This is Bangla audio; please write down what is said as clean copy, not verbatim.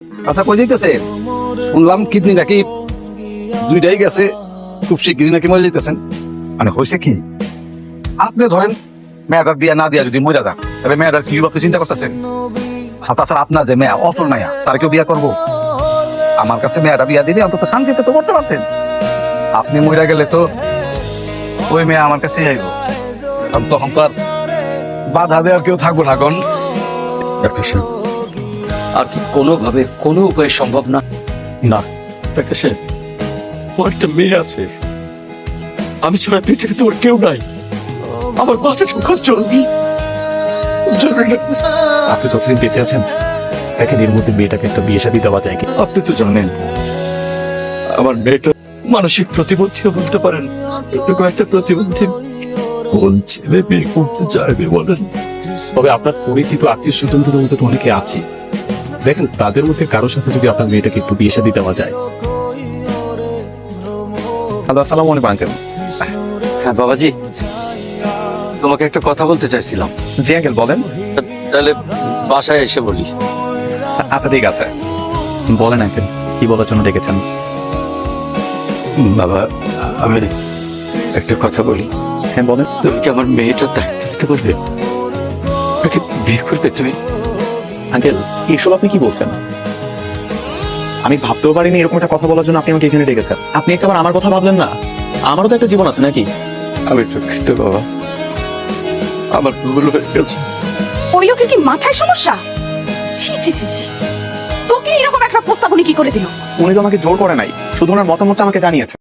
আচ্ছা কই যাইতেছে? শুনলাম কিডনি নাকি দুইটাই গেছে, খুব শিগগিরই নাকি মরে যাইতেছেন। মানে হয়েছে কি, আপনি ধরেন মেয়েটার বিয়া না দিয়া যদি মরে যান, তবে মেয়েটার কি আপনি চিন্তা করতেছেন? তাছাড়া আপনার যে মেয়া অচল মায়া, তার কেউ বিয়া করবো? আমার কাছে মেয়েটা বিয়া দিলে অন্তত শান্তিতে তো করতে পারতেন। আপনি মরে গেলে তো ওই মেয়ে আমার কাছে আইব, তখন তো আর বাধা দেওয়ার কেউ থাকবো না। কোন ডাক্তার সাহেব, আর কি কোনোভাবে কোনো উপায় সম্ভব না? না ডাক্তার সাহেব, আমার একটা মেয়ে আছে, আমি ছাড়া পৃথিবীতে ওর কেউ নাই। আমার বাচ্চা খুব জরুরি। আপনি যতদিন বেঁচে আছেন, দেখেন এর মধ্যে মেয়েটাকে একটা বিয়ে শাদী দেওয়া যায় কি। আপনি তো জানেন আমার মেয়েটা মানসিক প্রতিবন্ধীও বলতে পারেন। কয়েকটা প্রতিবন্ধী কোন ছেলে বিয়ে করতে চাইবে বলেন? তবে আপনার পরিচিত আত্মীয় স্বজনদের মধ্যে তো অনেকে আছে, দেখেন তাদের মধ্যে কারোর সাথে যদি আপনার মেয়েটাকে একটু বিয়ে শাদী দেওয়া যায়। হ্যালো, আসসালামু আলাইকুম আঙ্কেল। হ্যাঁ বাবাজি, তোমাকে একটা কথা বলতে চাইছিলাম। জি আঙ্কেল বলেন। তাহলে বাসায় এসে বলি। আচ্ছা ঠিক আছে, বলেন আঙ্কেল, কি বলার জন্য ডেকেছেন? বাবা, আমি একটা কথা বলি। হ্যাঁ বলেন। তুমি কি আমার মেয়েটার দায়িত্ব নিতে পারবে? তাকে বিয়ে করবে তুমি? আঙ্কেল, এইসব আপনি কি বলছেন? আমি ভাবতেও পারিনি এরকম একটা কথা বলার জন্য আপনি আমাকে এখানে ডেকেছেন। আপনি একবার আমার কথা ভাবলেন না? আমারও তো একটা জীবন আছে নাকি? আমি দুঃখিত বাবা, আমার ভুল হয়ে গেছে। ওই লোকের কি মাথায় সমস্যা? ছি ছি ছি ছি, তোকে এরকম একটা প্রস্তাবনী কি করে দিল? উনি তো আমাকে জোর করে নাই, শুধু ওনার মতামতটা আমাকে জানিয়েছে।